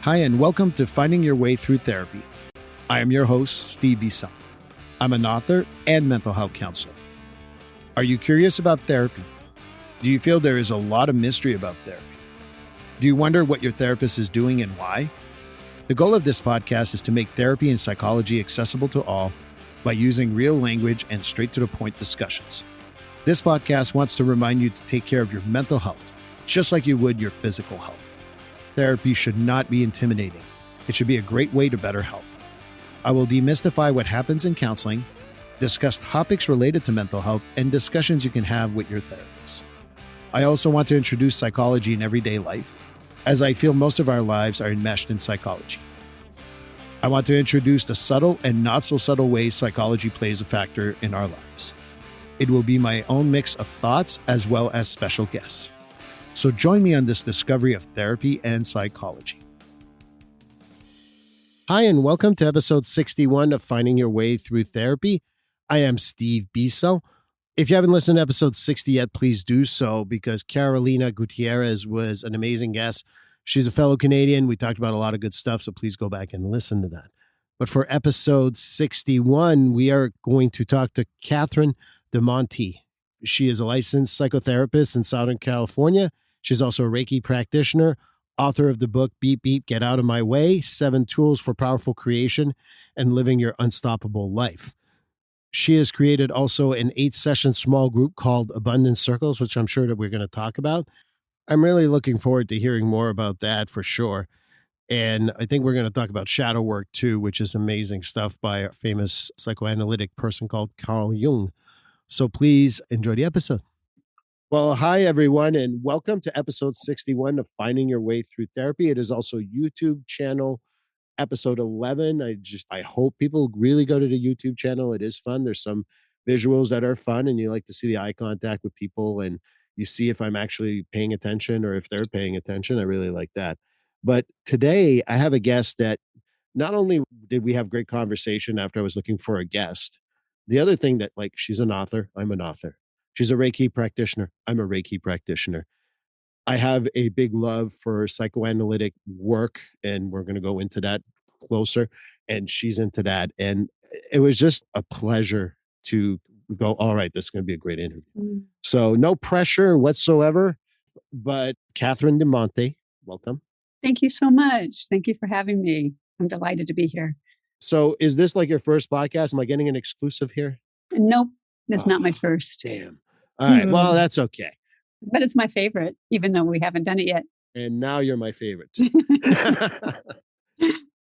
Hi, and welcome to Finding Your Way Through Therapy. I am your host, Steve Bisa. I'm an author and mental health counselor. Are you curious about therapy? Do you feel there is a lot of mystery about therapy? Do you wonder what your therapist is doing and why? The goal of this podcast is to make therapy and psychology accessible to all by using real language and straight-to-the-point discussions. This podcast wants to remind you to take care of your mental health, just like you would your physical health. Therapy should not be intimidating. It should be a great way to better health. I will demystify what happens in counseling, discuss topics related to mental health, and discussions you can have with your therapist. I also want to introduce psychology in everyday life, as I feel most of our lives are enmeshed in psychology. I want to introduce the subtle and not so subtle ways psychology plays a factor in our lives. It will be my own mix of thoughts as well as special guests. So join me on this discovery of therapy and psychology. Hi, and welcome to episode 61 of Finding Your Way Through Therapy. I am Steve Bisa. If you haven't listened to episode 60 yet, please do so, because Carolina Gutierrez was an amazing guest. She's a fellow Canadian. We talked about a lot of good stuff, so please go back and listen to that. But for episode 61, we are going to talk to Catherine Demonte. She is a licensed psychotherapist in Southern California. She's also a Reiki practitioner, author of the book Beep Beep, Get Out of My Way, 7 Tools for Powerful Creation and Living Your Unstoppable Life. She has created also an 8-session small group called Abundance Circles, which I'm sure that we're going to talk about. I'm really looking forward to hearing more about that for sure. And I think we're going to talk about shadow work too, which is amazing stuff by a famous psychoanalytic person called Carl Jung. So please enjoy the episode. Well, hi, everyone, and welcome to episode 61 of Finding Your Way Through Therapy. It is also YouTube channel episode 11. I hope people really go to the YouTube channel. It is fun. There's some visuals that are fun, and you like to see the eye contact with people, and you see if I'm actually paying attention or if they're paying attention. I really like that. But today I have a guest that not only did we have great conversation after I was looking for a guest, the other thing that, like, she's an author. I'm an author. She's a Reiki practitioner. I'm a Reiki practitioner. I have a big love for psychoanalytic work, and we're going to go into that closer. And she's into that. And it was just a pleasure to go, all right, this is going to be a great interview. So no pressure whatsoever. But Catherine Demonte, welcome. Thank you so much. Thank you for having me. I'm delighted to be here. So is this like your first podcast? Am I getting an exclusive here? Nope, that's not my first. Damn. All right. Well, that's okay. But it's my favorite, even though we haven't done it yet. And now you're my favorite.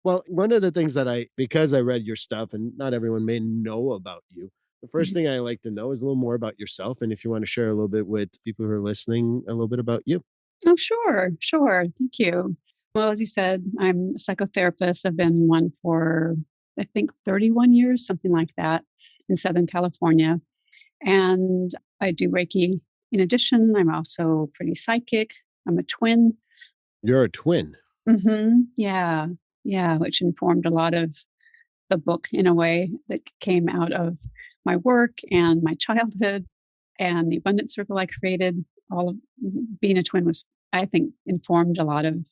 Well, one of the things that because I read your stuff, and not everyone may know about you, the first thing I like to know is a little more about yourself. And if you want to share a little bit with people who are listening, a little bit about you. Oh, sure. Thank you. Well, as you said, I'm a psychotherapist. I've been one for, I think, 31 years, something like that, in Southern California. And I do Reiki. In addition, I'm also pretty psychic. I'm a twin. You're a twin? Yeah, which informed a lot of the book in a way that came out of my work and my childhood and the abundance circle I created. All of being a twin was, I think, informed a lot of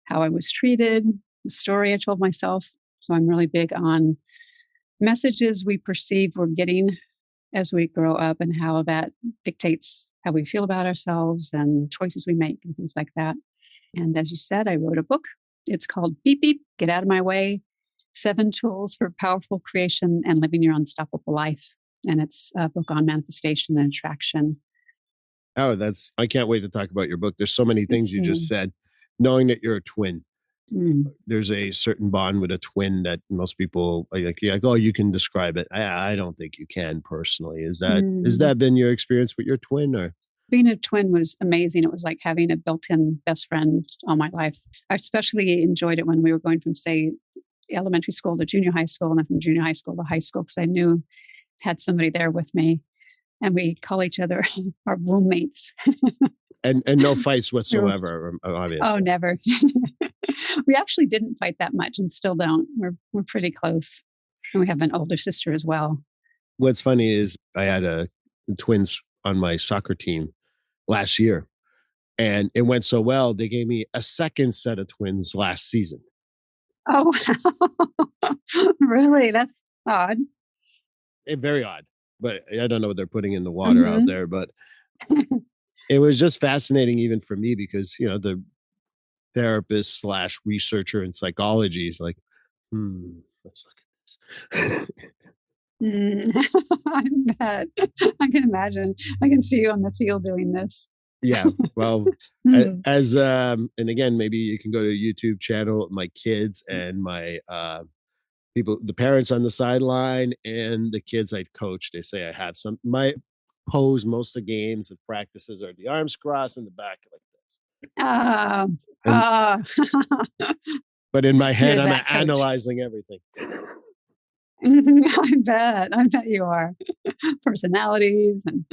how I was treated, the story I told myself. So I'm really big on messages we perceive we're getting as we grow up and how that dictates how we feel about ourselves and choices we make and things like that. And as you said, I wrote a book. It's called Beep Beep, Get Out of My Way, 7 Tools for Powerful Creation and Living Your Unstoppable Life. And it's a book on manifestation and attraction. Oh, I can't wait to talk about your book. There's so many things you just said. Knowing that you're a twin, there's a certain bond with a twin that most people like, oh, you can describe it. I don't think you can personally. Has that been your experience with your twin? Or being a twin was amazing. It was like having a built-in best friend all my life. I especially enjoyed it when we were going from, say, elementary school to junior high school, and then from junior high school to high school, because I knew I had somebody there with me. And we call each other our roommates. and no fights whatsoever, obviously. Oh, never. We actually didn't fight that much and still don't. We're pretty close. And we have an older sister as well. What's funny is I had twins on my soccer team last year. And it went so well, they gave me a second set of twins last season. Oh, wow. Really? That's odd. Very odd, but I don't know what they're putting in the water out Hmm. there. But it was just fascinating, even for me, because, the therapist slash researcher in psychology is like, let's look at this. Mm. I bet. I can imagine. I can see you on the field doing this. Yeah. Well, Mm. as and again, maybe you can go to a YouTube channel, my kids and my people, the parents on the sideline and the kids I coach, they say I have some my pose most of the games and practices are the arms crossed in the back like this. Uh, And uh, but in my head, you're I'm that coach. analyzing everything. I bet. I bet you are. Personalities and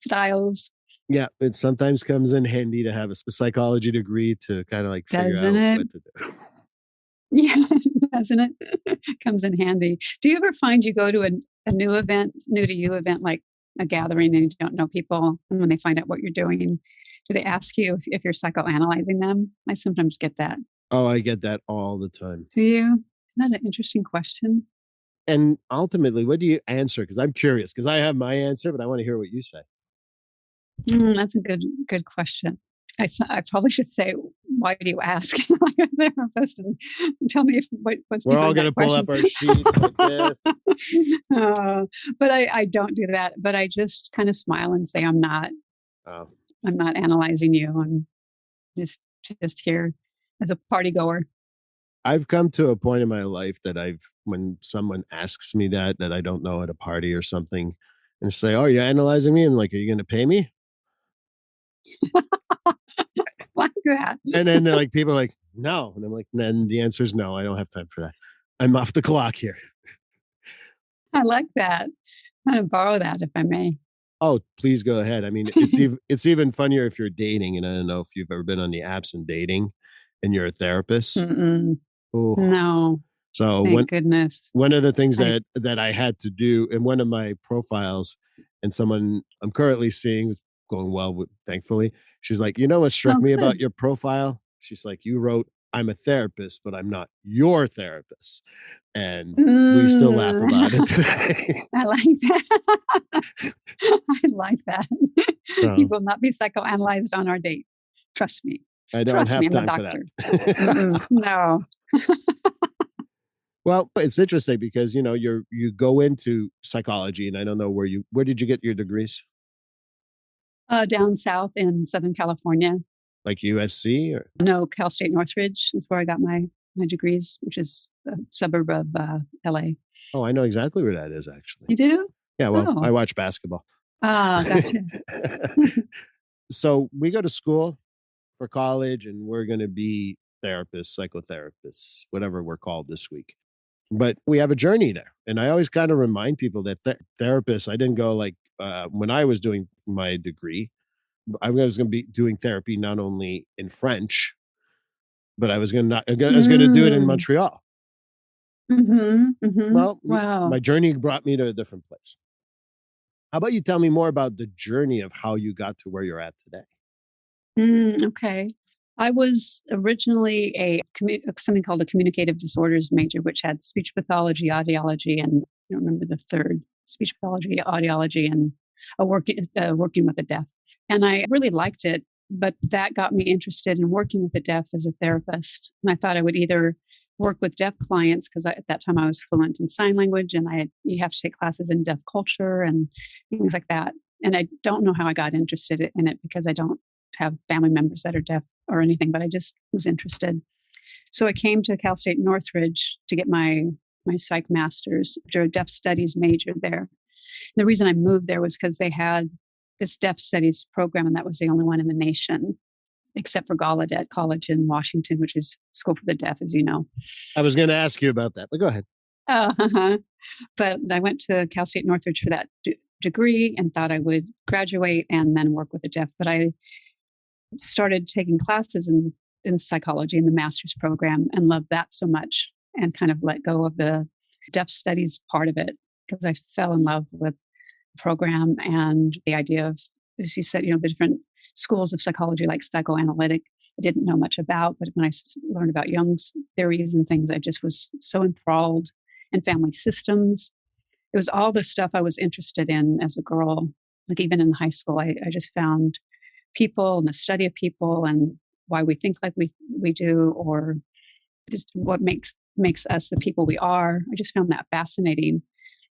styles, Yeah, it sometimes comes in handy to have a psychology degree to kind of like figure doesn't out it? what to do. Yeah, doesn't it? Comes in handy. Do you ever find you go to a new event, new to you event, like a gathering, and you don't know people, and when they find out what you're doing, do they ask you if you're psychoanalyzing them? I sometimes get that. Oh, I get that all the time. Do you? Isn't that an interesting question? And ultimately, what do you answer? Because I'm curious, because I have my answer, but I want to hear what you say. That's a good question. I probably should say, why do you ask? Like a therapist, and tell me what's We're all behind going that to pull question. up our sheets like this. uh, but I don't do that. But I just kind of smile and say, Oh, I'm not analyzing you. I'm just just here as a party goer. I've come to a point in my life that when someone asks me that I don't know at a party or something, and say, "Oh, you're analyzing me," and like, "Are you going to pay me?" Like that. And then they're like, people are like, "No," and I'm like, "Then the answer is no. I don't have time for that. I'm off the clock here." I like that. I'm going to borrow that if I may. Oh, please go ahead. I mean, it's even funnier if you're dating, and I don't know if you've ever been on the apps and dating, and you're a therapist. Mm-mm. Oh, No, so thank goodness. one of the things I that I had to do in one of my profiles, and someone I'm currently seeing was going well with, thankfully. She's like, what struck oh me about good. your profile? She's like, you wrote, "I'm a therapist, but I'm not your therapist," and we still laugh about it Mm. today. I like that. I like that. You So will not be psychoanalyzed on our date. Trust me. I don't Trust me, have I'm a time for that. doctor. No. Well, it's interesting because you go into psychology, and I don't know where did you get your degrees? Down south in Southern California. Like USC or? No, Cal State Northridge is where I got my degrees, which is a suburb of LA. Oh, I know exactly where that is actually. You do? Yeah, well, I Oh, watch basketball. gotcha. So we go to school for college, and we're going to be therapists, psychotherapists, whatever we're called this week. But we have a journey there. And I always kind of remind people that therapists, I didn't go like when I was doing my degree, I was going to be doing therapy not only in French, but I was going to do it in Mm. Montreal. Well, Wow. my journey brought me to a different place. How about you tell me more about the journey of how you got to where you're at today? Okay. I was originally something called a communicative disorders major, which had speech pathology, audiology, and I don't remember the third, speech pathology, audiology, and working with the deaf. And I really liked it, but that got me interested in working with the deaf as a therapist. And I thought I would either work with deaf clients because at that time I was fluent in sign language, and you have to take classes in deaf culture and things like that. And I don't know how I got interested in it because I don't have family members that are deaf or anything, but I just was interested. So I came to Cal State Northridge to get my psych master's after a deaf studies major there. The reason I moved there was because they had this deaf studies program, and that was the only one in the nation, except for Gallaudet College in Washington, which is school for the deaf, as you know. I was going to ask you about that, but go ahead. Uh-huh. But I went to Cal State Northridge for that degree and thought I would graduate and then work with the deaf. But I started taking classes in psychology in the master's program and loved that so much and kind of let go of the deaf studies part of it because I fell in love with the program and the idea of, as you said, the different schools of psychology like psychoanalytic. I didn't know much about, but when I learned about Jung's theories and things, I just was so enthralled. And family systems. It was all the stuff I was interested in as a girl. Like even in high school, I just found people and the study of people and why we think like we do, or just what makes us the people we are. I just found that fascinating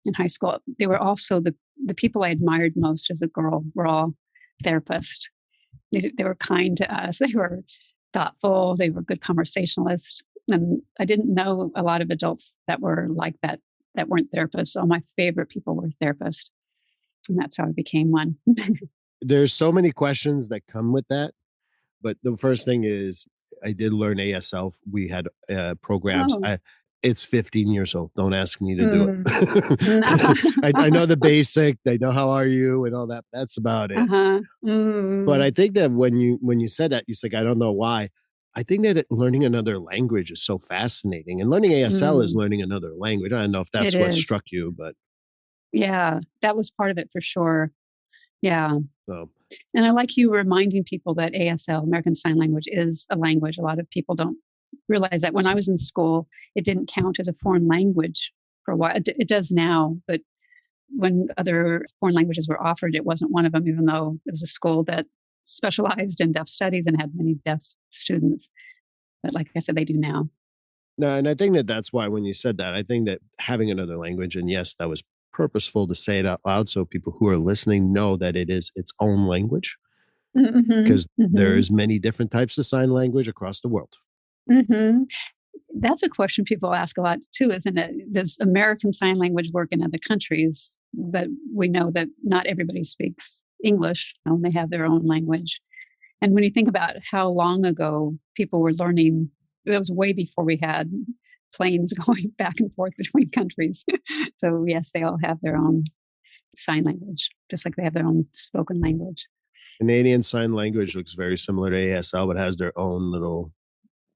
in high school. They were also the people I admired most as a girl were all therapists. They were kind to us. They were thoughtful. They were good conversationalists. And I didn't know a lot of adults that were like that, that weren't therapists. All my favorite people were therapists. And that's how I became one. There's so many questions that come with that. But the first thing is, I did learn ASL. We had programs. Oh. It's 15 years old. Don't ask me to do Mm. it. I know the basic. They know how are you and all that. That's about it. Uh-huh. But Mm. I think that when you said that, you said, I don't know why. I think that learning another language is so fascinating, and learning ASL is Mm. learning another language. I don't know if It that's what is. struck you, but Yeah, that was part of it for sure. Yeah. um, And I like you reminding people that ASL, American Sign Language, is a language. A lot of people don't realize that. When I was in school, it didn't count as a foreign language for a while. It does now, but when other foreign languages were offered, it wasn't one of them, even though it was a school that specialized in deaf studies and had many deaf students. But like I said, they do now. no, and I think that that's why when you said that, I think that having another language, and yes, that was purposeful to say it out loud so people who are listening know that it is its own language, Mm-hmm. because Mm-hmm. there's many different types of sign language across the world. Mm-hmm. That's a question people ask a lot too, isn't it? Does American Sign Language work in other countries? But we know that not everybody speaks English. You know, they have their own language. And when you think about how long ago people were learning, it was way before we had planes going back and forth between countries. So, yes, they all have their own sign language, just like they have their own spoken language. Canadian Sign Language looks very similar to ASL, but has their own little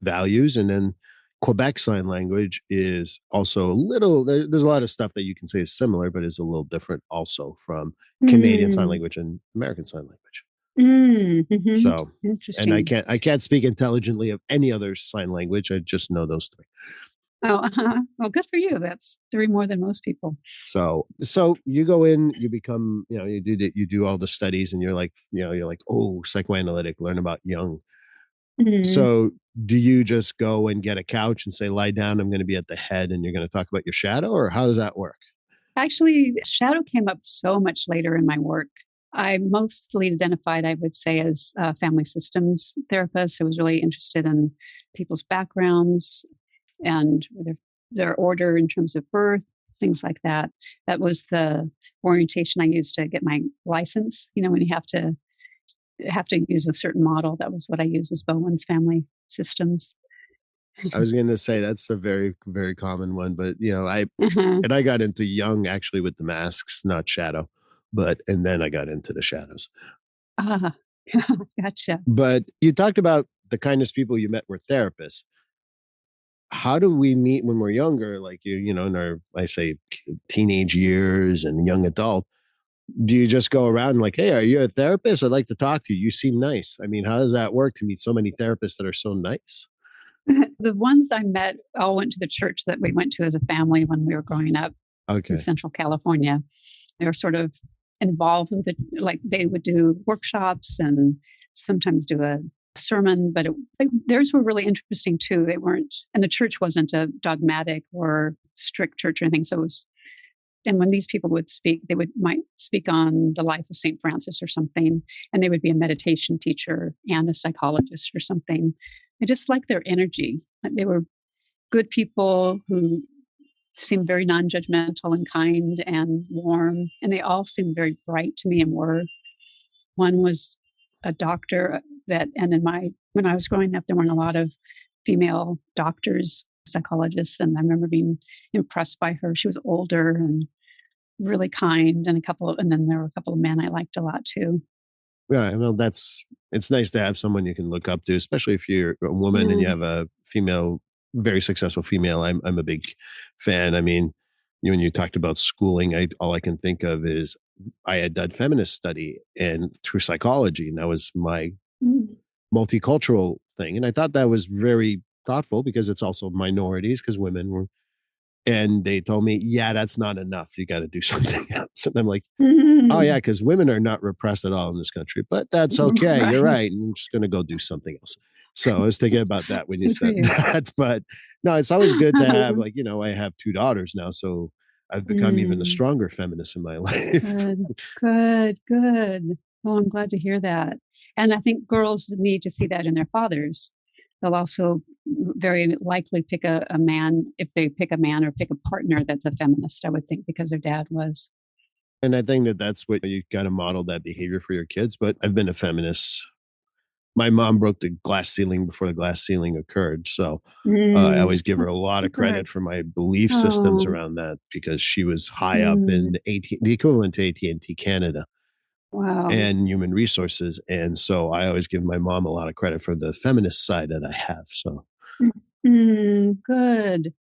values. And then Quebec Sign Language is also a little, there's a lot of stuff that you can say is similar, but is a little different also from Canadian Sign Mm. Language and American Sign Language. Mm. Hmm. So, and Interesting. I can't speak intelligently of any other sign language. I just know those three. Oh, uh-huh. Well, good for you. That's three more than most people. So you go in, you become, you do all the studies, and you're like, you're like, oh, psychoanalytic, learn about Jung. Mm. So do you just go and get a couch and say, lie down, I'm going to be at the head, and you're going to talk about your shadow, or how does that work? Actually, shadow came up so much later in my work. I mostly identified, I would say, as a family systems therapist. I was really interested in people's backgrounds and their order in terms of birth, things like that. That was the orientation I used to get my license. You know, when you have to use a certain model, that was what I used, was Bowen's family systems. I was going to say that's a very, very common one, but Uh-huh. I got into Jung actually with the masks, not shadow, and then I got into the shadows. Ah, gotcha. But you talked about the kindest people you met were therapists. How do we meet when we're younger, like in our, I say, teenage years and young adult? Do you just go around like, hey, are you a therapist? I'd like to talk to you. You seem nice. I mean, how does that work to meet so many therapists that are so nice? The ones I met all went to the church that we went to as a family when we were growing up in Okay. Central California. They were sort of involved with it, like they would do workshops and sometimes do a sermon, but theirs were really interesting too. They weren't, and the church wasn't a dogmatic or strict church or anything. So it was, and when these people would speak, they might speak on the life of St. Francis or something, and they would be a meditation teacher and a psychologist or something. I just liked their energy. They were good people who seemed very non-judgmental and kind and warm, and they all seemed very bright to me and were. One was a doctor and when I was growing up, there weren't a lot of female doctors, psychologists, and I remember being impressed by her. She was older and really kind, and then there were a couple of men I liked a lot too. Yeah, well, it's nice to have someone you can look up to, especially if you're a woman and you Mm. have a female, very successful female. I'm a big fan. I mean, when you talked about schooling, all I can think of is I had done feminist study and through psychology, and that was my Mm. multicultural thing. And I thought that was very thoughtful because it's also minorities because women were, and they told me, yeah, that's not enough. You got to do something else. And I'm like, oh yeah, Mm. because women are not repressed at all in this country, but that's okay. You're Right. right. I'm just going to go do something else. So I was thinking about that when you Good for said you. that, but no, it's always good to have like, I have two daughters now. So I've become even a Mm. stronger feminist in my life. Good, good, good. Oh, I'm glad to hear that. And I think girls need to see that in their fathers. They'll also very likely pick a man, if they pick a man or pick a partner that's a feminist, I would think, because their dad was. And I think that that's what you got to model that behavior for your kids. But I've been a feminist. My mom broke the glass ceiling before the glass ceiling occurred. So I Mm. always give her a lot of credit Good. for my belief systems Oh, around that because she was high up in mm. the equivalent to AT&T Canada Wow. and human resources. And so I always give my mom a lot of credit for the feminist side that I have. So Mm. Good.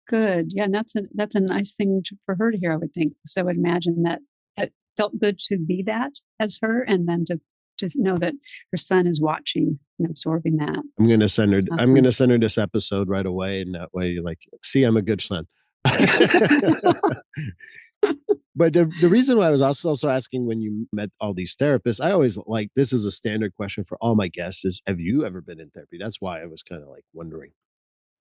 Good. Yeah, and that's a nice thing for her to hear, I would think. So I would imagine that it felt good to be that as her, and then to just know that her son is watching and absorbing that. I'm going Awesome. to send her this episode right away. And that way, like, see, I'm a good son. But the reason why I was also asking when you met all these therapists, I always like this is a standard question for all my guests is have you ever been in therapy? That's why I was kind of like wondering.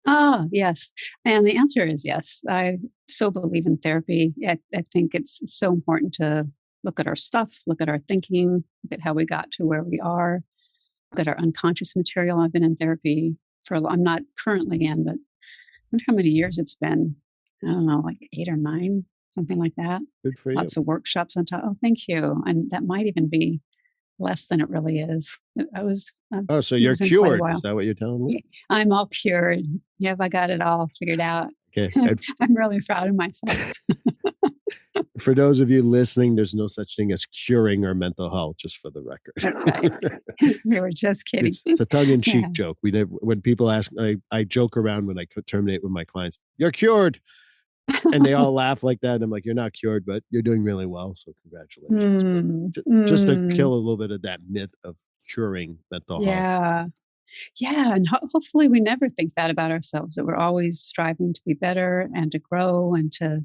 Ah, yes. And the answer is yes. I so believe in therapy. I think it's so important to look at our stuff, look at our thinking, look at how we got to where we are, look at our unconscious material. I've been in therapy I'm not currently in, but I wonder how many years it's been. I don't know, like 8 or 9, something like that. Good for you. Lots of workshops on top. Oh, thank you. And that might even be less than it really is. I Oh, so you're was in quite a cured. Is while. that what you're telling me? Yeah, I'm all cured. Yep, I got it all figured out. Okay. I'm really proud of myself. For those of you listening, there's no such thing as curing or mental health, just for the That's right. record. We were just kidding. It's a tongue in Yeah. cheek joke. We never, when people ask, I joke around when I terminate with my clients, you're cured. And they all laugh like that. And I'm like, you're not cured, but you're doing really well. So congratulations. But Mm, just to mm, kill a little bit of that myth of curing mental health. yeah. Yeah. And hopefully we never think that about ourselves, that we're always striving to be better and to grow and to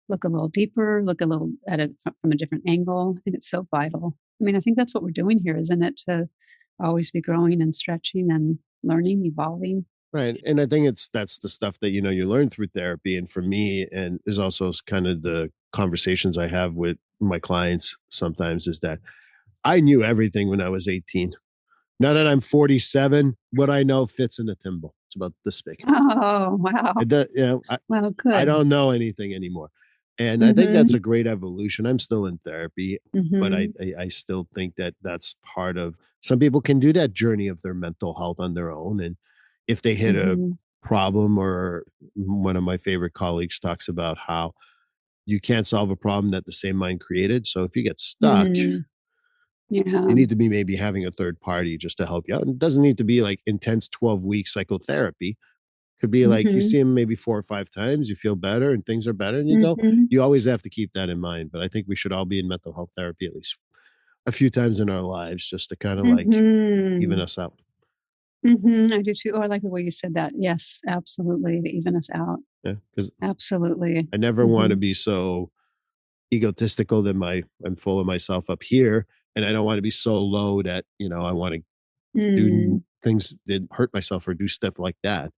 look a little deeper, look a little at it from a different angle. I think it's so vital. I mean, I think that's what we're doing here, isn't it? To always be growing and stretching and learning, evolving. Right. And I think that's the stuff that, you learn through therapy. And for me, and there's also kind of the conversations I have with my clients sometimes is that I knew everything when I was 18. Now that I'm 47, what I know fits in a thimble. It's about this big. Oh, wow. It does, Well, I good. don't know anything anymore. And I think that's Mm-hmm. a great evolution. I'm still in therapy, but Mm-hmm. I still think that that's part of some people can do that journey of their mental health on their own. And if they hit a Mm-hmm. problem, or one of my favorite colleagues talks about how you can't solve a problem that the same mind created. So if you get stuck, Mm, you yeah. need to be maybe having a third party just to help you out. And it doesn't need to be like intense 12-week psychotherapy. Could be like you Mm-hmm. see him maybe 4 or 5 times, you feel better and things are better, and you go, Mm-hmm. you always have to keep that in mind. But I think we should all be in mental health therapy at least a few times in our lives just to kind of like even Mm-hmm. us out. Mm-hmm. I do too. Oh, I like the way you said that. Yes, absolutely. To even us out. Yeah. Because Absolutely. I never want Mm-hmm. to be so egotistical that I'm full of myself up here. And I don't want to be so low that, I want to do Mm, things that hurt myself or do stuff like that.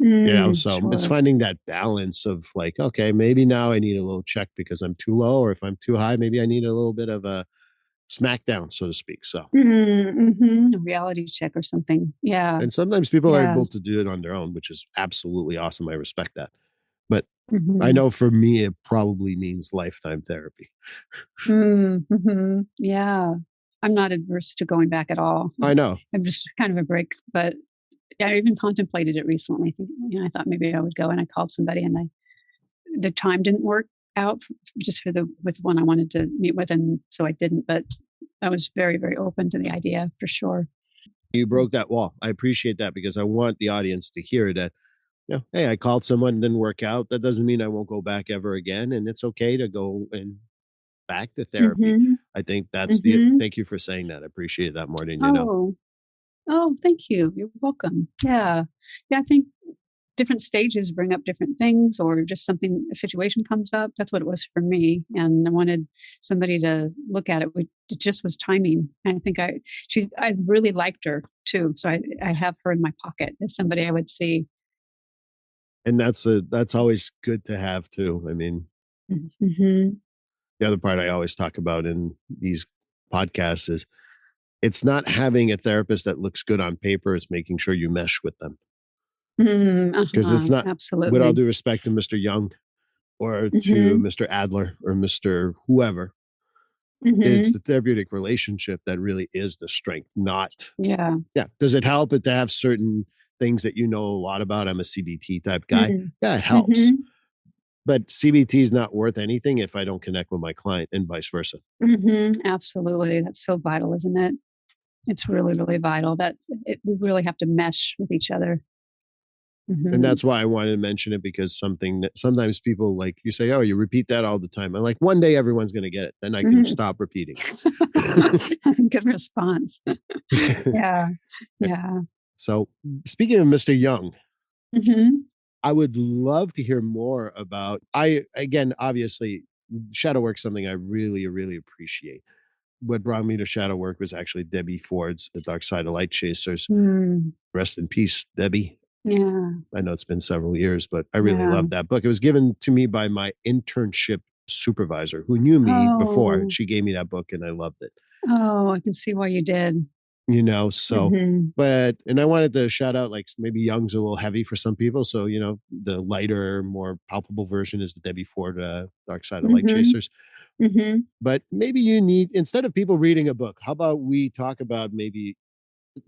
So it's sure. finding that balance of like, okay, maybe now I need a little check because I'm too low, or if I'm too high, maybe I need a little bit of a smackdown, so to speak. So, Mm-hmm. A reality check or something. Yeah. and sometimes people are Yeah. able to do it on their own, which is absolutely awesome. I respect that. But I Mm-hmm. know for me, it probably means lifetime therapy. Mm-hmm. Yeah. I'm not adverse to going back at all. I know. I'm just kind of a break, but I even contemplated it recently. I thought maybe I would go, and I called somebody, and the time didn't work out just with one I wanted to meet with, and so I didn't. But I was very, very open to the idea for sure. You broke that wall. I appreciate that because I want the audience to hear that, hey, I called someone, didn't work out. That doesn't mean I won't go back ever again. And it's okay to go and back to therapy. Mm-hmm. I think Mm-hmm. thank you for saying that. I appreciate that more than you know. Oh, oh, thank you. You're welcome. Yeah. Yeah, I think different stages bring up different things, or just something, a situation comes up. That's what it was for me. And I wanted somebody to look at it. It just was timing. And I think I really liked her too. So I have her in my pocket as somebody I would see. And that's always good to have too. I mean, Mm-hmm. the other part I always talk about in these podcasts is it's not having a therapist that looks good on paper, it's making sure you mesh with them. Mm, Because it's uh-huh. not, with all Absolutely. due respect to Mr. Young or to Mm-hmm. Mr. Adler or Mr. whoever, it's Mm-hmm. the therapeutic relationship that really is the strength, not, Yeah. yeah. Does it help it to have certain things that you know a lot about? I'm a CBT type guy. Mm-hmm. Yeah, it helps. Mm-hmm. But CBT is not worth anything if I don't connect with my client and vice versa. Mm-hmm. Absolutely. That's so vital, isn't it? It's really, really vital that we really have to mesh with each other. And Mm-hmm. that's why I wanted to mention it, because something that sometimes people, like you say, oh, you repeat that all the time. I'm like, one day everyone's going to get it. Then I can Mm-hmm. stop repeating. Good response. Yeah. Yeah. So, speaking of Mr. Young, Mm-hmm. I would love to hear more about. I, again, obviously, shadow work is something I really, really appreciate. What brought me to shadow work was actually Debbie Ford's The Dark Side of Light Chasers. Mm. Rest in peace, Debbie. Yeah. I know it's been several years, but I really Yeah. love that book. It was given to me by my internship supervisor who knew me before. Oh. She gave me that book and I loved it. Oh, I can see why you did. So, Mm-hmm. but, and I wanted to shout out, like, maybe Young's a little heavy for some people. So, the lighter, more palpable version is the Debbie Ford Dark Side of Light Mm-hmm. Chasers. Mm-hmm. But maybe you need, instead of people reading a book, how about we talk about maybe,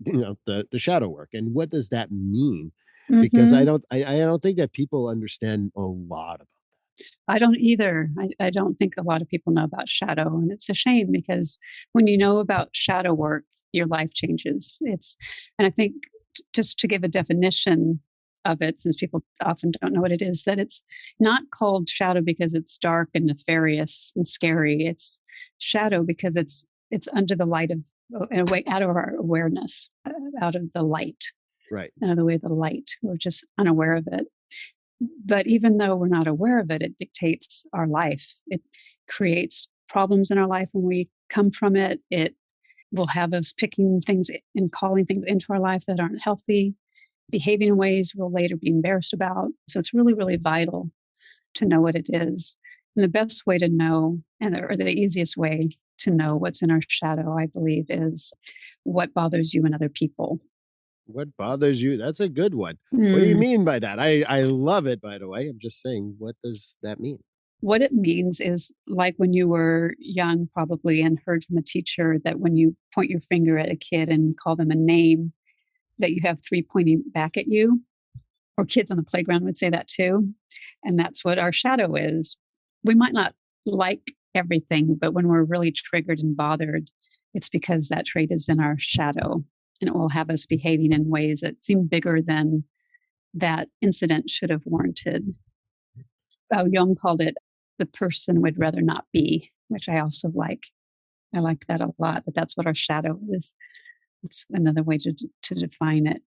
the shadow work and what does that mean? Because Mm-hmm. I don't think that people understand a lot about. I don't either. I don't think a lot of people know about shadow, and it's a shame because when you know about shadow work, your life changes. And I think just to give a definition of it, since people often don't know what it is, that it's not called shadow because it's dark and nefarious and scary. It's shadow because it's under the light of, in a way, out of our awareness, out of the light, Right. out of the way of the light. We're just unaware of it. But even though we're not aware of it, it dictates our life. It creates problems in our life when we come from it. It will have us picking things and calling things into our life that aren't healthy, behaving in ways we'll later be embarrassed about. So it's really, really vital to know what it is. And the best way to know, or the easiest way to know what's in our shadow, I believe, is what bothers you and other people. What bothers you? That's a good one. What do you Mm. mean by that? I love it, by the way. I'm just saying, what does that mean? What it means is like when you were young, probably, and heard from a teacher that when you point your finger at a kid and call them a name, that you have three pointing back at you, or kids on the playground would say that too. And that's what our shadow is. We might not like everything, but when we're really triggered and bothered, it's because that trait is in our shadow, and it will have us behaving in ways that seem bigger than that incident should have warranted. Bao Young called it the person would rather not be, which I also like. I like that a lot, but that's what our shadow is. It's another way to define it.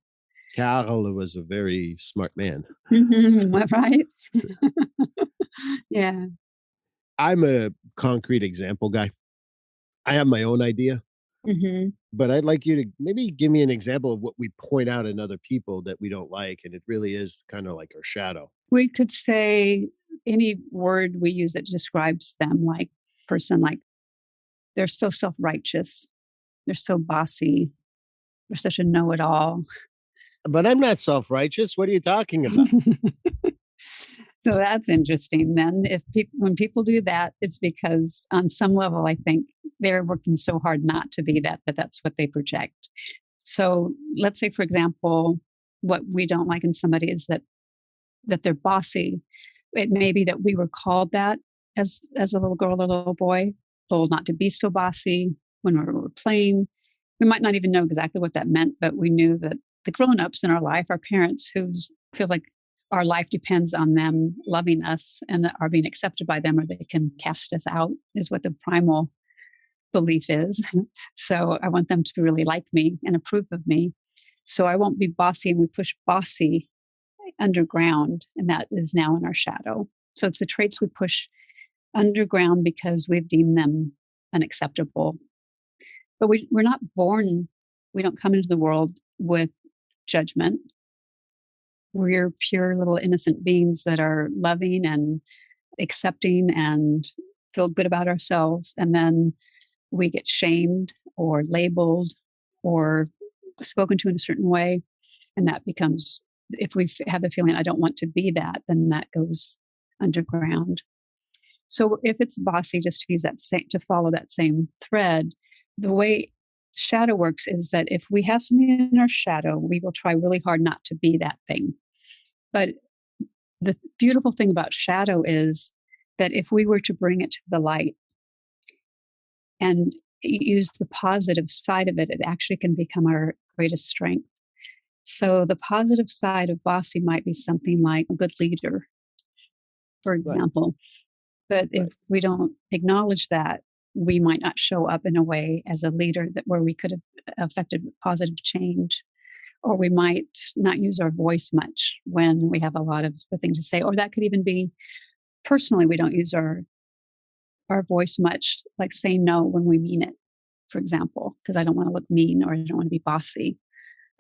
Carl was a very smart man. Mhm, right? Yeah. I'm a concrete example guy. I have my own idea, Hmm. but I'd like you to maybe give me an example of what we point out in other people that we don't like. And it really is kind of like our shadow. We could say any word we use that describes them, like person, like they're so self righteous, they're so bossy, they're such a know it all. But I'm not self righteous. What are you talking about? So that's interesting. Then, if when people do that, it's because on some level, I think they're working so hard not to be that, but that's what they project. So let's say, for example, what we don't like in somebody is that they're bossy. It may be that we were called that as a little girl or a little boy, told not to be so bossy when we were playing. We might not even know exactly what that meant, but we knew that the grown-ups in our life, our parents who feel like our life depends on them loving us and are being accepted by them, or they can cast us out, is what the primal belief is. So I want them to really like me and approve of me. So I won't be bossy, and we push bossy underground, and that is now in our shadow. So it's the traits we push underground because we've deemed them unacceptable. But we're not born, we don't come into the world with judgment. We're pure little innocent beings that are loving and accepting and feel good about ourselves. And then we get shamed or labeled or spoken to in a certain way. And that becomes, if we have the feeling, I don't want to be that, then that goes underground. So if it's bossy, just to use that to follow that same thread, the way shadow works is that if we have something in our shadow, we will try really hard not to be that thing. But the beautiful thing about shadow is that if we were to bring it to the light and use the positive side of it, it actually can become our greatest strength. So the positive side of bossy might be something like a good leader, for example. But if we don't acknowledge that, we might not show up in a way as a leader that where we could have affected positive change. Or we might not use our voice much when we have a lot of the things to say. Or that could even be personally, we don't use our voice much, like saying no when we mean it, for example, because I don't want to look mean or I don't want to be bossy.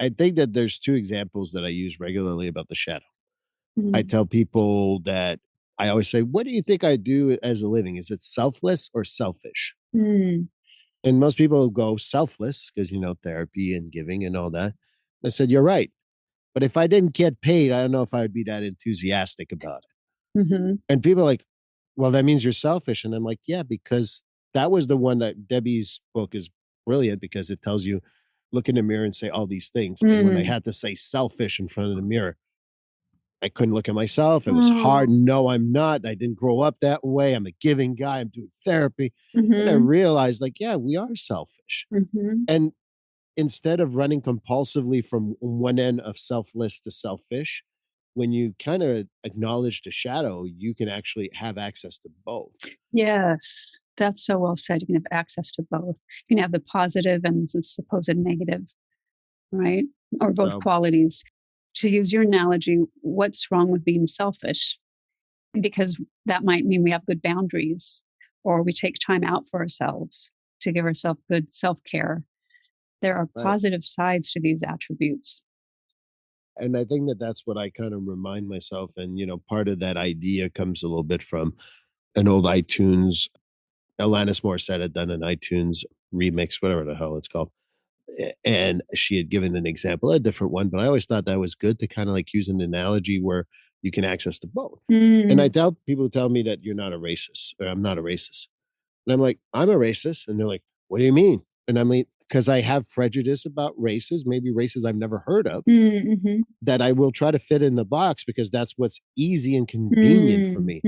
I think that there's two examples that I use regularly about the shadow. I tell people that I always say, what do you think I do as a living? Is it selfless or selfish? And most people go selfless because, therapy and giving and all that. I said, you're right. But if I didn't get paid, I don't know if I would be that enthusiastic about it. And people are like, well, that means you're selfish. And I'm like, yeah, because that was the one that Debbie's book is brilliant because it tells you, look in the mirror and say all these things. And when I had to say selfish in front of the mirror, I couldn't look at myself. It was hard. No, I'm not. I didn't grow up that way. I'm a giving guy. I'm doing therapy. And I realized, like, yeah, we are selfish. And instead of running compulsively from one end of selfless to selfish, when you kind of acknowledge the shadow, you can actually have access to both. Yes, that's so well said. You can have access to both. You can have the positive and the supposed negative, right? Or both qualities. To use your analogy, what's wrong with being selfish? Because that might mean we have good boundaries or we take time out for ourselves to give ourselves good self-care. There are positive sides to these attributes. And I think that that's what I kind of remind myself. And, part of that idea comes a little bit from an old iTunes. Alanis Morissette had done an iTunes remix, whatever the hell it's called. And she had given an example, a different one, but I always thought that was good to kind of like use an analogy where you can access the both. And I tell people who tell me that you're not a racist or I'm not a racist. And I'm like, I'm a racist. And they're like, what do you mean? And I'm like, because I have prejudice about races, maybe races I've never heard of, that I will try to fit in the box because that's what's easy and convenient for me.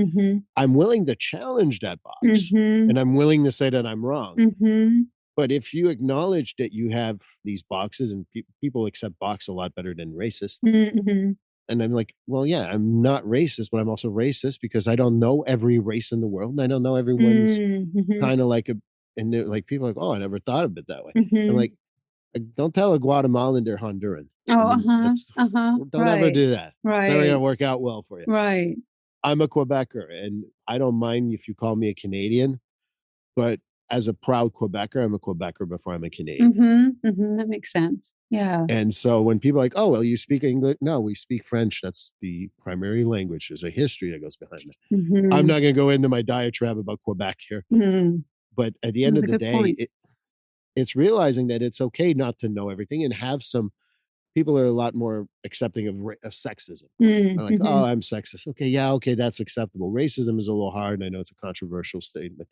I'm willing to challenge that box and I'm willing to say that I'm wrong. But if you acknowledge that you have these boxes and people accept box a lot better than racist. And I'm like, well, yeah, I'm not racist, but I'm also racist because I don't know every race in the world. And I don't know everyone's kind of like and they're like, people are like, oh, I never thought of it that way. I'm like, don't tell a Guatemalan they're Honduran. Don't ever do that. It's never going to work out well for you. Right. I'm a Quebecer and I don't mind if you call me a Canadian, but as a proud Quebecer, I'm a Quebecer before I'm a Canadian. That makes sense. Yeah. And so when people are like, oh, well, you speak English? No, we speak French. That's the primary language. There's a history that goes behind it. I'm not going to go into my diatribe about Quebec here. But at the end of the day, it's realizing that it's okay not to know everything and have some people are a lot more accepting of sexism. They're like, oh, I'm sexist. Okay, yeah, okay, that's acceptable. Racism is a little hard. And I know it's a controversial statement.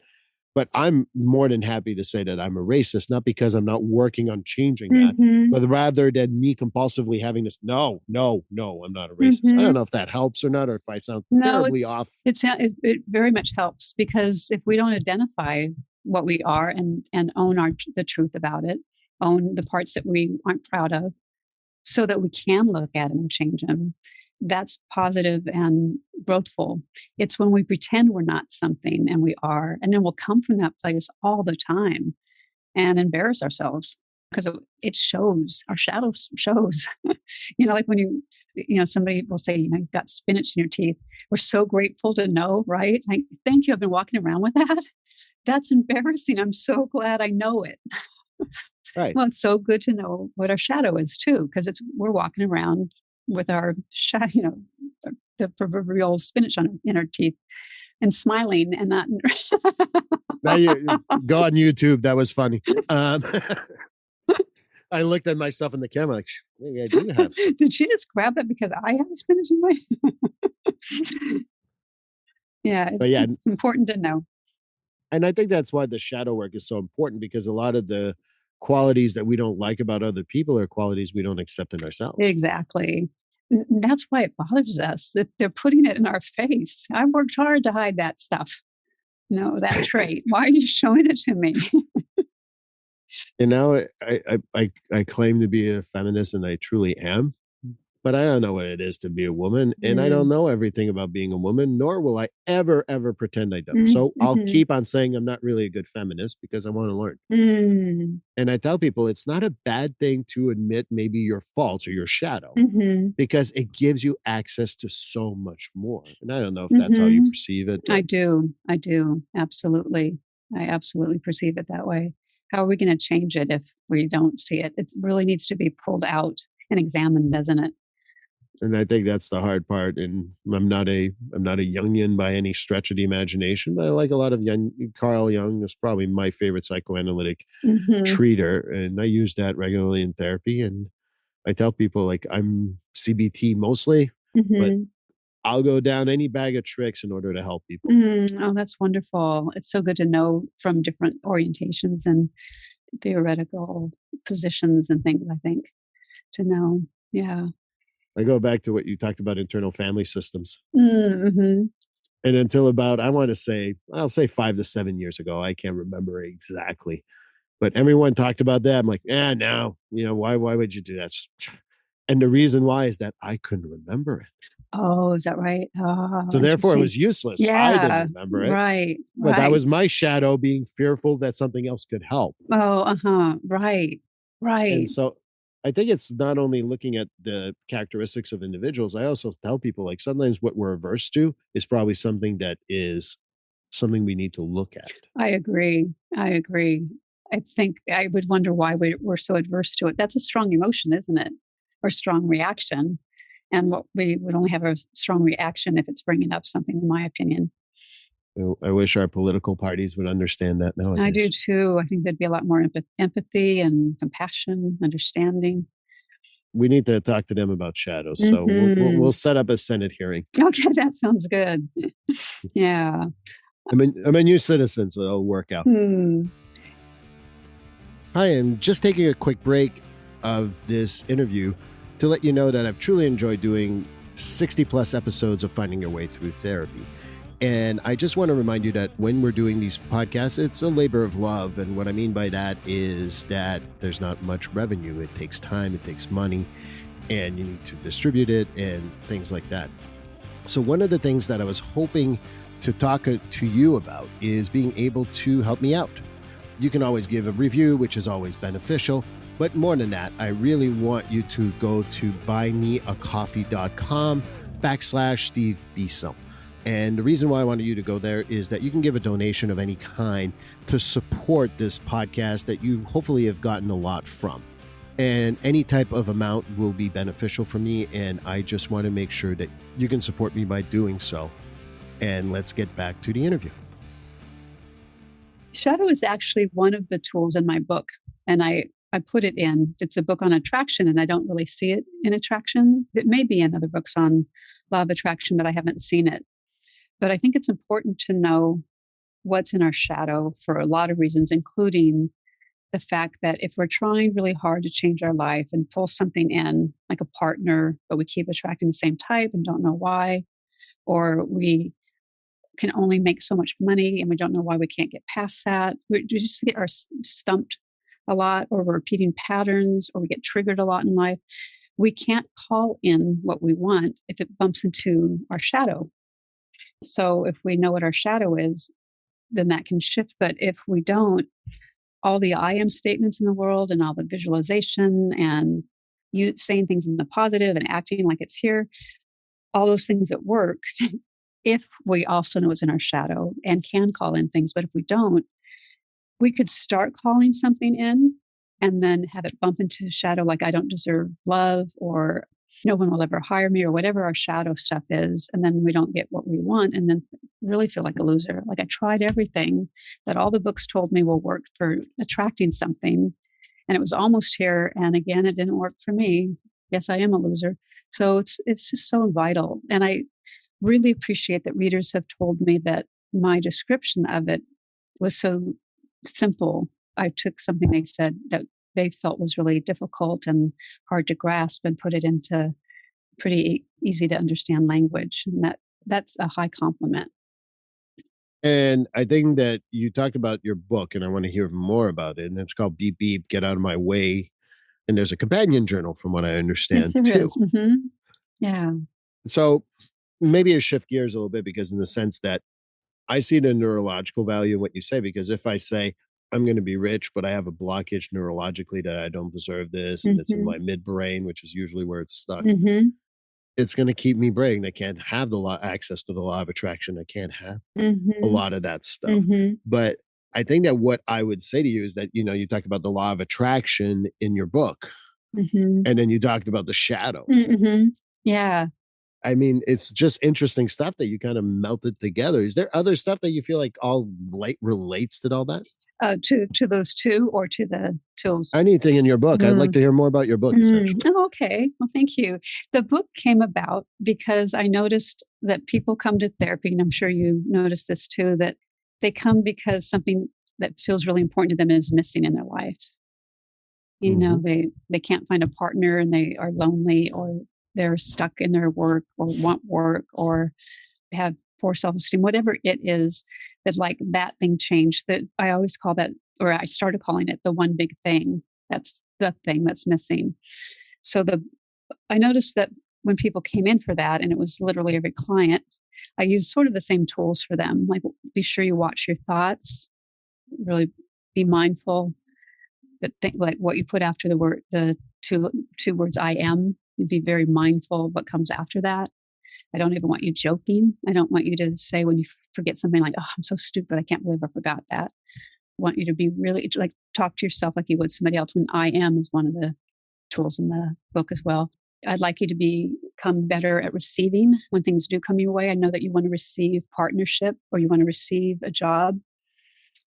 But I'm more than happy to say that I'm a racist, not because I'm not working on changing that, but rather than me compulsively having this, no, I'm not a racist. I don't know if that helps or not, or if I sound terribly off. It very much helps because if we don't identify what we are and own the truth about it, own the parts that we aren't proud of, so that we can look at them and change them, that's positive and growthful. It's when we pretend we're not something and we are, and then we'll come from that place all the time and embarrass ourselves because it shows. Our shadow shows. Like when somebody will say, you've got spinach in your teeth. We're so grateful to know, right? Like, thank you. I've been walking around with that. That's embarrassing. I'm so glad I know it. Right. Well, it's so good to know what our shadow is too, because we're walking around with our shadow, the proverbial spinach in our teeth, and smiling and not. Now you go on YouTube. That was funny. I looked at myself in the camera like, maybe I do have some. Did she just grab that because I have spinach in my? Yeah, it's important to know. And I think that's why the shadow work is so important, because a lot of the qualities that we don't like about other people are qualities we don't accept in ourselves. Exactly. That's why it bothers us that they're putting it in our face. I worked hard to hide that stuff. No, that trait. Why are you showing it to me? I claim to be a feminist, and I truly am. But I don't know what it is to be a woman, and I don't know everything about being a woman, nor will I ever pretend I do. So I'll keep on saying I'm not really a good feminist because I want to learn. And I tell people it's not a bad thing to admit maybe your faults or your shadow, because it gives you access to so much more. And I don't know if that's how you perceive it. I do. Absolutely. I absolutely perceive it that way. How are we going to change it if we don't see it? It really needs to be pulled out and examined, doesn't it? And I think that's the hard part. And I'm not a Jungian by any stretch of the imagination, but I like a lot of Carl Jung is probably my favorite psychoanalytic treater. And I use that regularly in therapy. And I tell people, like, I'm CBT mostly, but I'll go down any bag of tricks in order to help people. Oh, that's wonderful. It's so good to know from different orientations and theoretical positions and things, I think, to know. Yeah. I go back to what you talked about, internal family systems. And until about, I'll say 5 to 7 years ago, I can't remember exactly, but everyone talked about that. I'm like, no, why would you do that? And the reason why is that I couldn't remember it. Oh, is that right? Oh, so therefore it was useless. Yeah, I didn't remember it. Right. But that was my shadow being fearful that something else could help. Oh, right. And so I think it's not only looking at the characteristics of individuals. I also tell people, like, sometimes what we're averse to is probably something that is something we need to look at. I agree. I think I would wonder why we're so adverse to it. That's a strong emotion, isn't it? Or strong reaction. And what we would only have a strong reaction if it's bringing up something, in my opinion. I wish our political parties would understand that nowadays. I do too. I think there'd be a lot more empathy and compassion, understanding. We need to talk to them about shadows. So we'll set up a Senate hearing. Okay, that sounds good. Yeah. I'm a new citizen, so it'll work out. Hi, I'm just taking a quick break of this interview to let you know that I've truly enjoyed doing 60 plus episodes of Finding Your Way Through Therapy. And I just want to remind you that when we're doing these podcasts, it's a labor of love. And what I mean by that is that there's not much revenue. It takes time, it takes money, and you need to distribute it and things like that. So one of the things that I was hoping to talk to you about is being able to help me out. You can always give a review, which is always beneficial. But more than that, I really want you to go to buymeacoffee.com/Steve Bissell. And the reason why I wanted you to go there is that you can give a donation of any kind to support this podcast that you hopefully have gotten a lot from. And any type of amount will be beneficial for me. And I just want to make sure that you can support me by doing so. And let's get back to the interview. Shadow is actually one of the tools in my book. And I put it in. It's a book on attraction, and I don't really see it in attraction. It may be in other books on law of attraction, but I haven't seen it. But I think it's important to know what's in our shadow for a lot of reasons, including the fact that if we're trying really hard to change our life and pull something in, like a partner, but we keep attracting the same type and don't know why, or we can only make so much money and we don't know why we can't get past that. We just get stumped a lot, or we're repeating patterns, or we get triggered a lot in life. we can't call in what we want if it bumps into our shadow. So if we know what our shadow is, then that can shift. But if we don't, all the I am statements in the world and all the visualization and you saying things in the positive and acting like it's here, all those things at work, if we also know it's in our shadow and can call in things. But if we don't, we could start calling something in and then have it bump into shadow, like I don't deserve love, or no one will ever hire me, or whatever our shadow stuff is. And then we don't get what we want and then really feel like a loser. Like I tried everything that all the books told me will work for attracting something. And it was almost here. And again, it didn't work for me. Yes, I am a loser. So it's just so vital. And I really appreciate that readers have told me that my description of it was so simple. I took something they said that they felt was really difficult and hard to grasp and put it into pretty easy to understand language. And that's a high compliment. And I think that you talked about your book, and I want to hear more about it. And it's called Beep Beep, Get Out of My Way. And there's a companion journal, from what I Yes, understand, there too. is. Yeah. So maybe to shift gears a little bit, because in the sense that I see the neurological value in what you say, because if I say I'm going to be rich, but I have a blockage neurologically that I don't deserve this, and it's in my midbrain, which is usually where it's stuck, it's going to keep me brain. I can't have access to the law of attraction. I can't have a lot of that stuff. But I think that what I would say to you is that, you talked about the law of attraction in your book, and then you talked about the shadow. Yeah. I mean, it's just interesting stuff that you kind of melted together. Is there other stuff that you feel like all relates to all that? To those two, or to the tools? Anything in your book. I'd like to hear more about your book, essentially. Oh, okay. Well, thank you. The book came about because I noticed that people come to therapy, and I'm sure you noticed this too, that they come because something that feels really important to them is missing in their life. They can't find a partner and they are lonely, or they're stuck in their work, or want work, or have poor self-esteem, whatever it is, that like that thing changed. That I always call that, or I started calling it, the one big thing. That's the thing that's missing. So I noticed that when people came in for that, and it was literally every client, I used sort of the same tools for them. Like, be sure you watch your thoughts, really be mindful that like what you put after the two words I am. You'd be very mindful of what comes after that. I don't even want you joking. I don't want you to say when you forget something like, oh, I'm so stupid, I can't believe I forgot that. I want you to be really like talk to yourself like you would somebody else. And I am is one of the tools in the book as well. I'd like you to become better at receiving when things do come your way. I know that you want to receive partnership, or you want to receive a job,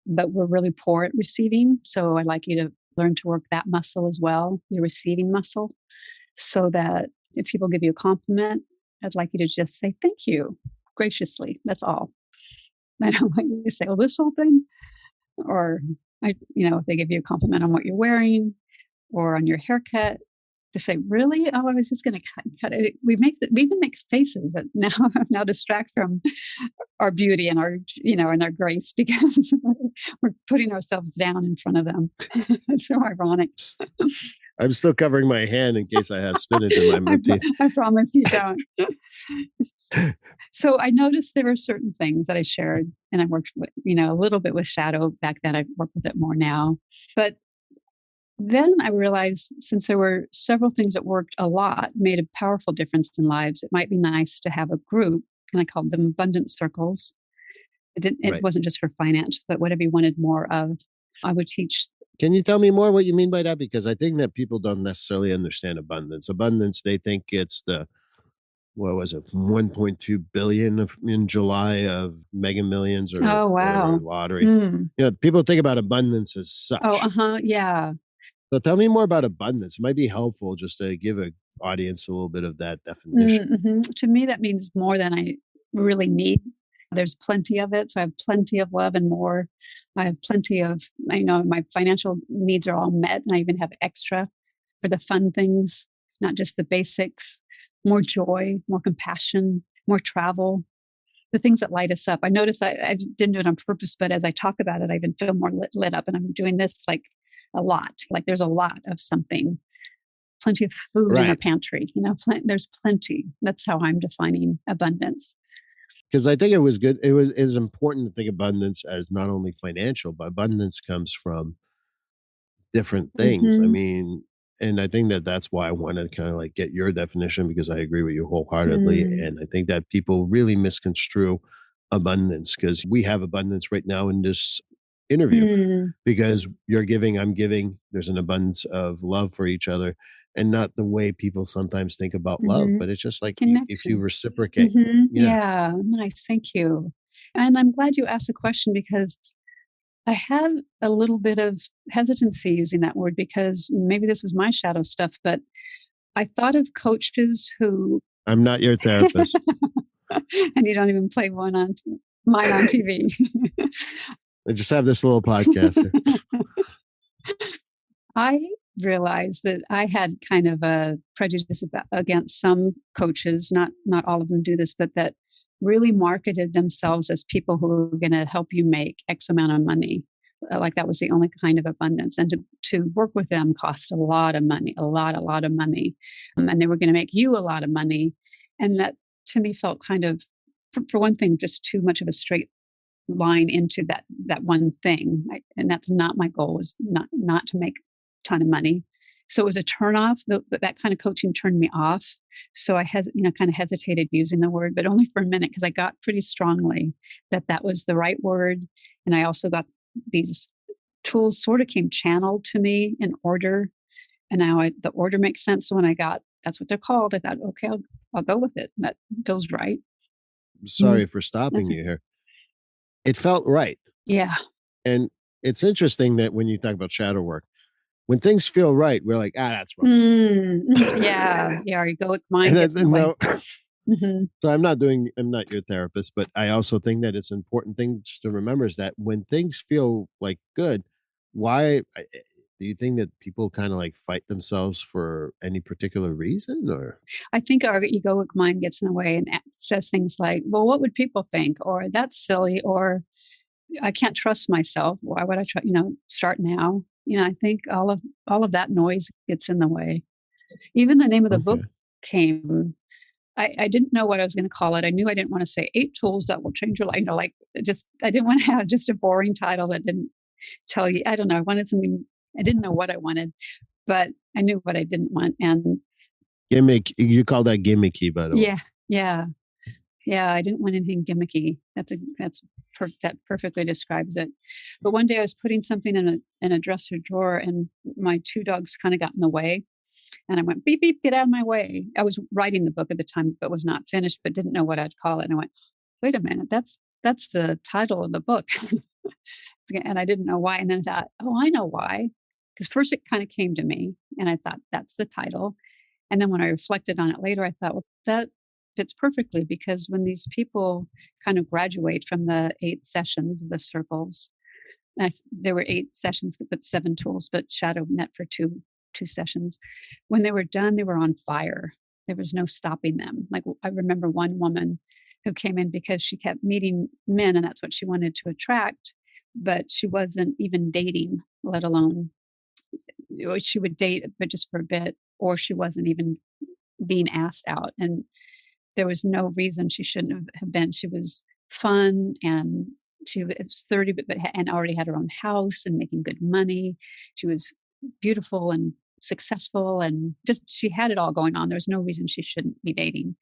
but we're really poor at receiving. So I'd like you to learn to work that muscle as well, your receiving muscle, so that if people give you a compliment, I'd like you to just say thank you graciously. That's all. I don't want you to say, "Oh, this whole thing," or if they give you a compliment on what you're wearing or on your haircut, to say, "Really? Oh, I was just going to cut it." We even make faces that now distract from our beauty and and our grace, because we're putting ourselves down in front of them. It's so ironic. I'm still covering my hand in case I have spinach in my teeth. I promise you don't. So I noticed there were certain things that I shared, and I worked with, a little bit with shadow back then. I work with it more now. But then I realized, since there were several things that worked a lot, made a powerful difference in lives, it might be nice to have a group, and I called them abundance circles. It wasn't just for finance, but whatever you wanted more of. I would teach. Can you tell me more what you mean by that? Because I think that people don't necessarily understand abundance. Abundance, they think it's what was it, 1.2 billion in July of Mega Millions or, Oh, wow. or lottery. People think about abundance as such. Oh, yeah. So tell me more about abundance. It might be helpful just to give an audience a little bit of that definition. To me, that means more than I really need. There's plenty of it. So I have plenty of love and more. I have plenty of, my financial needs are all met, and I even have extra for the fun things, not just the basics. More joy, more compassion, more travel, the things that light us up. I noticed I didn't do it on purpose, but as I talk about it, I even feel more lit up. And I'm doing this like a lot. Like there's a lot of something. plenty of food in our Right. pantry. There's plenty. That's how I'm defining abundance. Because I think it is important to think abundance as not only financial, but abundance comes from different things. I Mm-hmm. mean, and I think that that's why I wanted to kind of like get your definition because I agree with you wholeheartedly. Mm, And I think that people really misconstrue abundance because we have abundance right now in this interview mm, because you're giving, I'm giving. There's an abundance of love for each other and not the way people sometimes think about love, mm-hmm. but it's just like if you Connection. reciprocate. Mm-hmm. Yeah. Yeah, nice. Thank you. And I'm glad you asked the question because I had a little bit of hesitancy using that word because maybe this was my shadow stuff, but I thought of coaches who, I'm not your therapist. and you don't even play mine on TV. I just have this little podcast here. I realized that I had kind of a prejudice against some coaches, not all of them do this, but that really marketed themselves as people who were going to help you make X amount of money. Like that was the only kind of abundance. And to work with them cost a lot of money, a lot of money. And they were going to make you a lot of money. And that to me felt kind of, for one thing, just too much of a straight line into that one thing. And that's not my goal, is not to make a ton of money. So it was a turnoff. That kind of coaching turned me off. So I kind of hesitated using the word, but only for a minute because I got pretty strongly that was the right word. And I also got these tools sort of came channeled to me in order. And now the order makes sense. So when I got, that's what they're called, I thought, okay, I'll go with it. That feels right. Sorry for That's stopping you here. It felt right. Yeah. And it's interesting that when you talk about shadow work, when things feel right, we're like, that's wrong. Yeah. Yeah. Our egoic mind And gets in the way. no, so I'm not your therapist, but I also think that it's an important thing to remember is that when things feel like good, why do you think that people kind of like fight themselves for any particular reason or? I think our egoic mind gets in the way and says things like, well, what would people think? Or that's silly. Or I can't trust myself. Why would I try, start now? I think all of that noise gets in the way. Even the name of the book Okay. came. I didn't know what I was going to call it. I knew I didn't want to say 8 tools that will change your life. Like just I didn't want to have just a boring title that didn't tell you. I don't know. I wanted something. I didn't know what I wanted, but I knew what I didn't want. And Gimmick, you call that gimmicky, by the way. yeah, yeah, yeah. I didn't want anything gimmicky. That perfectly describes it. But one day I was putting something in a dresser drawer, and my 2 dogs kind of got in the way. And I went, beep, beep, get out of my way. I was writing the book at the time, but was not finished, but didn't know what I'd call it. And I went, wait a minute, that's the title of the book. And I didn't know why. And then I thought, oh, I know why. Because first it kind of came to me and I thought, that's the title. And then when I reflected on it later, I thought, well, that fits perfectly because when these people kind of graduate from the 8 sessions of the circles, there were 8 sessions, but 7 tools, but Shadow met for two sessions. When they were done, they were on fire. There was no stopping them. Like I remember one woman who came in because she kept meeting men and that's what she wanted to attract, but she wasn't even dating, let alone she would date, but just for a bit, or she wasn't even being asked out. And there was no reason she shouldn't have been. She was fun and she was 30, and already had her own house and making good money. She was beautiful and successful and just she had it all going on. There was no reason she shouldn't be dating.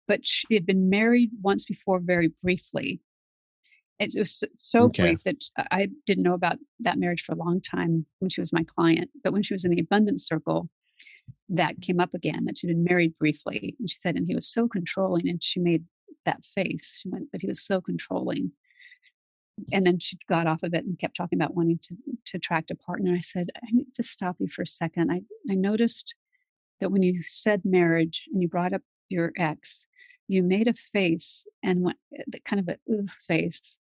But she had been married once before, very briefly. It was so Okay. brief that I didn't know about that marriage for a long time when she was my client. But when she was in the abundance circle, that came up again, that she'd been married briefly. And she said, and he was so controlling. And she made that face. She went, but he was so controlling. And then she got off of it and kept talking about wanting to attract a partner. I said, I need to stop you for a second. I noticed that when you said marriage and you brought up your ex, you made a face and went kind of a face.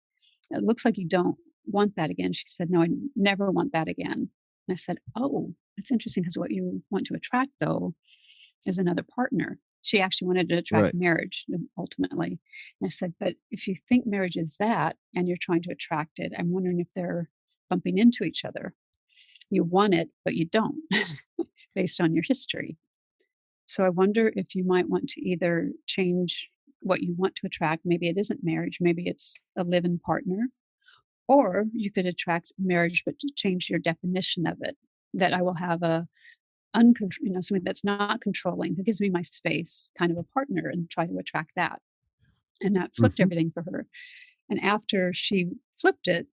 It looks like you don't want that again. She said, no, I never want that again. And I said, oh, that's interesting because what you want to attract, though, is another partner. She actually wanted to attract Right. marriage ultimately. And I said, but if you think marriage is that and you're trying to attract it, I'm wondering if they're bumping into each other. You want it, but you don't. based on your history. So I wonder if you might want to either change what you want to attract. Maybe it isn't marriage, maybe it's a live-in partner, or you could attract marriage, but to change your definition of it. That I will have a something that's not controlling, who gives me my space, kind of a partner, and try to attract that. And that flipped Mhm. everything for her. And after she flipped it,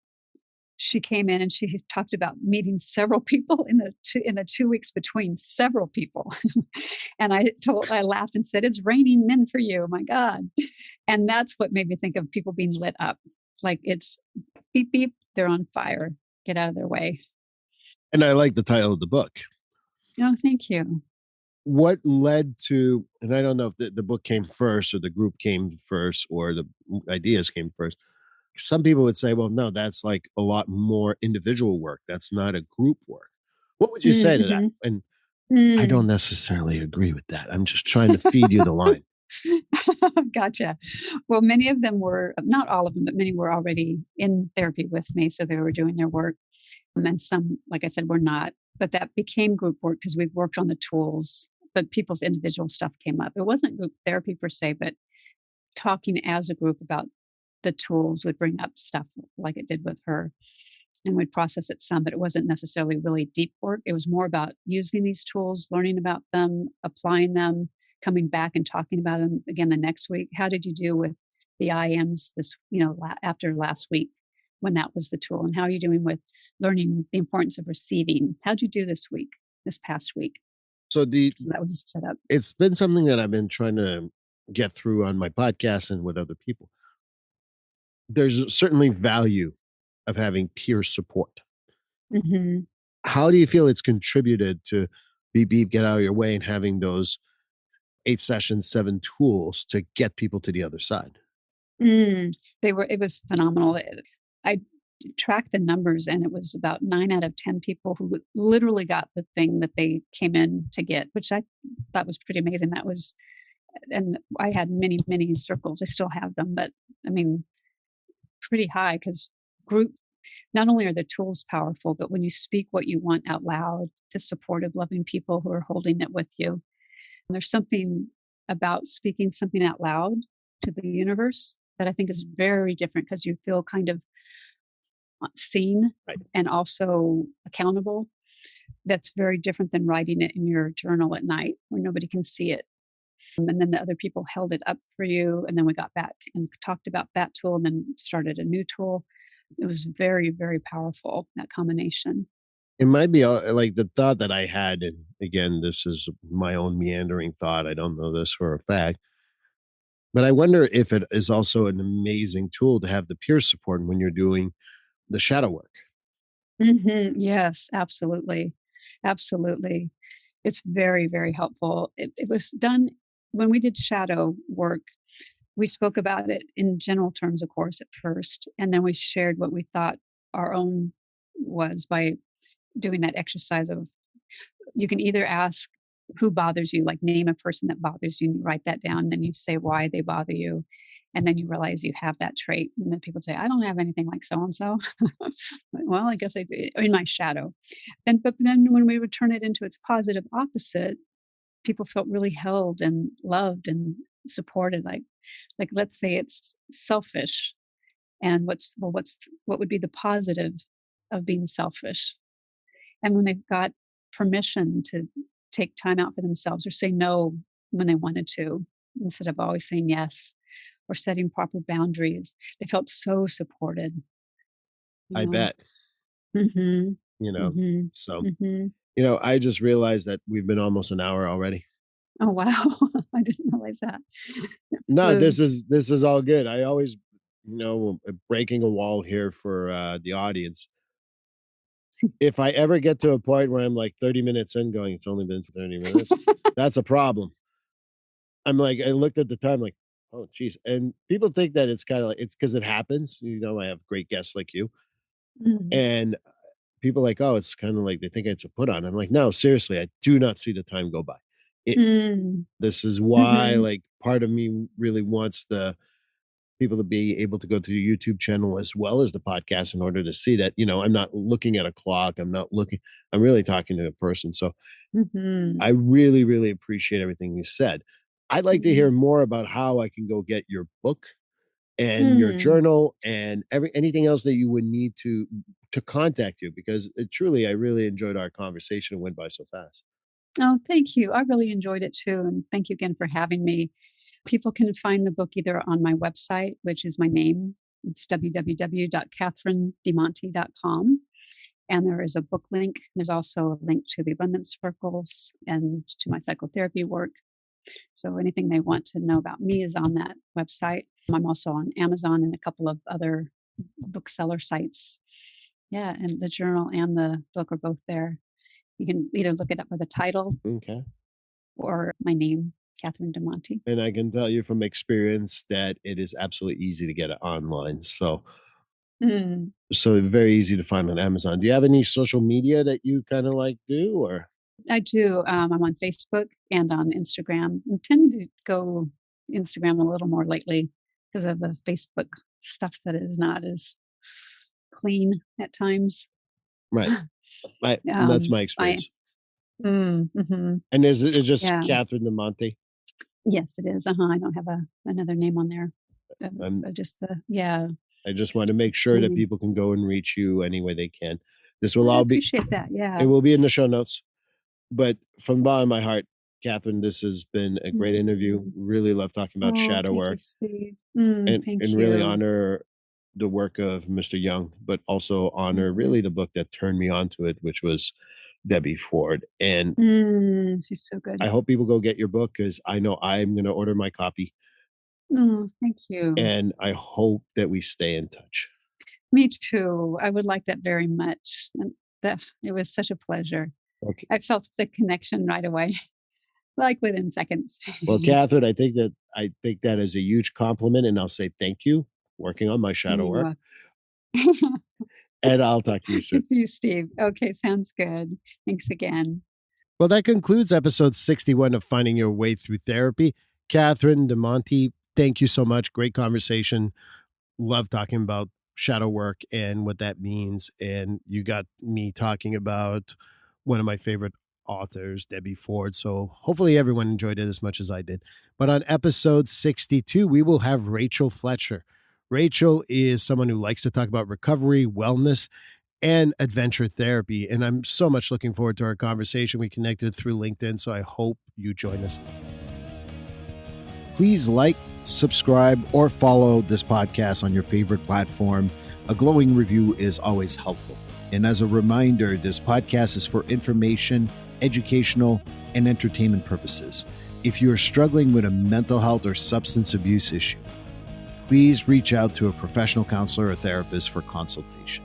she came in and she talked about meeting several people in the 2 weeks between several people. And I laughed and said, "It's raining men for you, my God." And that's what made me think of people being lit up. Like it's beep beep, they're on fire. Get out of their way. And I like the title of the book. Oh, thank you. What led to, and I don't know if the book came first or the group came first or the ideas came first. Some people would say, well, no, that's like a lot more individual work. That's not a group work. What would you say to that? Mm-hmm. And I don't Mm. necessarily agree with that. I'm just trying to feed you the line. Gotcha. Well, many of them were, not all of them, but many were already in therapy with me. So they were doing their work. And some, like I said, were not. But that became group work because we worked on the tools, but people's individual stuff came up. It wasn't group therapy per se, but talking as a group about the tools would bring up stuff like it did with her, and we'd process it some, but it wasn't necessarily really deep work. It was more about using these tools, learning about them, applying them, coming back and talking about them again the next week. How did you do with the IMs this, after last week when that was the tool? And how are you doing with learning the importance of receiving? How'd you do this week, this past week? So So that was set up. it's been something that I've been trying to get through on my podcast and with other people. There's certainly value of having peer support. Mm-hmm. How do you feel it's contributed to beep beep get out of your way and having those 8 sessions, 7 tools to get people to the other side? Mm, it was phenomenal. I tracked the numbers and it was about 9 out of 10 people who literally got the thing that they came in to get, which I thought was pretty amazing. And I had many, many circles. I still have them, but I mean, pretty high because group, not only are the tools powerful, but when you speak what you want out loud to supportive, loving people who are holding it with you, there's something about speaking something out loud to the universe that I think is very different because you feel kind of seen Right. and also accountable. That's very different than writing it in your journal at night where nobody can see it. And then the other people held it up for you. And then we got back and talked about that tool and then started a new tool. It was very, very powerful, that combination. It might be like the thought that I had, and again, this is my own meandering thought. I don't know this for a fact, but I wonder if it is also an amazing tool to have the peer support when you're doing the shadow work. Yes, absolutely. Absolutely. It's very, very helpful. It was done when we did shadow work. We spoke about it in general terms, of course, at first, and then we shared what we thought our own was by doing that exercise of you can either ask who bothers you, like name a person that bothers you, and you write that down, and then you say why they bother you. And then you realize you have that trait. And then people say, I don't have anything like so and so. Well, I guess I do in my shadow. But then when we would turn it into its positive opposite, people felt really held and loved and supported. Like let's say it's selfish. And what would be the positive of being selfish? And when they've got permission to take time out for themselves or say no when they wanted to, instead of always saying yes or setting proper boundaries, they felt so supported, you I know. bet, Mhm. you know. Mhm. So, Mhm. I just realized that we've been almost an hour already. Oh, wow. I didn't realize that. It No, flew. this is all good. I always, breaking a wall here for the audience. If I ever get to a point where I'm like 30 minutes in going, it's only been for 30 minutes, that's a problem. I'm like, I looked at the time like, oh, geez. And people think that it's kind of like, it's because it happens. I have great guests like you. Mm. And people like, oh, it's kind of like they think it's a put on. I'm like, no, seriously, I do not see the time go by. It, Mm. this is why, Mhm. like, part of me really wants the people to be able to go to the YouTube channel as well as the podcast in order to see that, I'm not looking at a clock. I'm really talking to a person. So Mhm. I really, really appreciate everything you said. I'd like to hear Mhm. more about how I can go get your book and your Mm. journal and anything else that you would need to contact you, because truly I really enjoyed our conversation. It went by so fast. Oh, thank you. I really enjoyed it too, and thank you again for having me. People can find the book either on my website, which is my name. It's www.catherinedemonte.com. And there is a book link. There's also a link to the abundance circles and to my psychotherapy work. So anything they want to know about me is on that website. I'm also on Amazon and a couple of other bookseller sites. Yeah, and the journal and the book are both there. You can either look it up by the title Okay. or my name, Catherine Demonte. And I can tell you from experience that it is absolutely easy to get it online. Mm, So very easy to find on Amazon. Do you have any social media that you kind of like do, or? I do. I'm on Facebook and on Instagram. I'm tending to go Instagram a little more lately because of the Facebook stuff that is not as clean at times. Right. That's my I experience. mhm. And is it just Yeah. Catherine Demonte? Yes, it is. I don't have another name on there. I'm Just the yeah, I just want to make just my sure that name. people can go and reach you any way they can. This will I all be appreciate that. it Yeah. will be in the show notes. But from the bottom of my heart, Catherine, this has been a great interview. Mhm. Really love talking about Oh, shadow thank you, work Steve. and Thank really you. honor the work of Mr. Young, but also honor Mhm. really the book that turned me onto it, which was Debbie Ford. And She's so good. I hope people go get your book because I know I'm going to order my copy. Oh, thank you. And I hope that we stay in touch. Me too. I would like that very much. And that it was such a pleasure. Okay. I felt the connection right away, like within seconds. Well, Catherine, I think that is a huge compliment, and I'll say thank you. Working on my shadow You work, are. and I'll talk to you soon. You, Steve. Okay, sounds good. Thanks again. Well, that concludes episode 61 of Finding Your Way Through Therapy. Catherine Demonte, thank you so much. Great conversation. Love talking about shadow work and what that means. And you got me talking about one of my favorite authors, Debbie Ford. So hopefully everyone enjoyed it as much as I did. But on episode 62, we will have Rachel Fletcher. Rachel is someone who likes to talk about recovery, wellness, and adventure therapy. And I'm so much looking forward to our conversation. We connected through LinkedIn, so I hope you join us. Please like, subscribe, or follow this podcast on your favorite platform. A glowing review is always helpful. And as a reminder, this podcast is for information, educational, and entertainment purposes. If you are struggling with a mental health or substance abuse issue, please reach out to a professional counselor or therapist for consultation.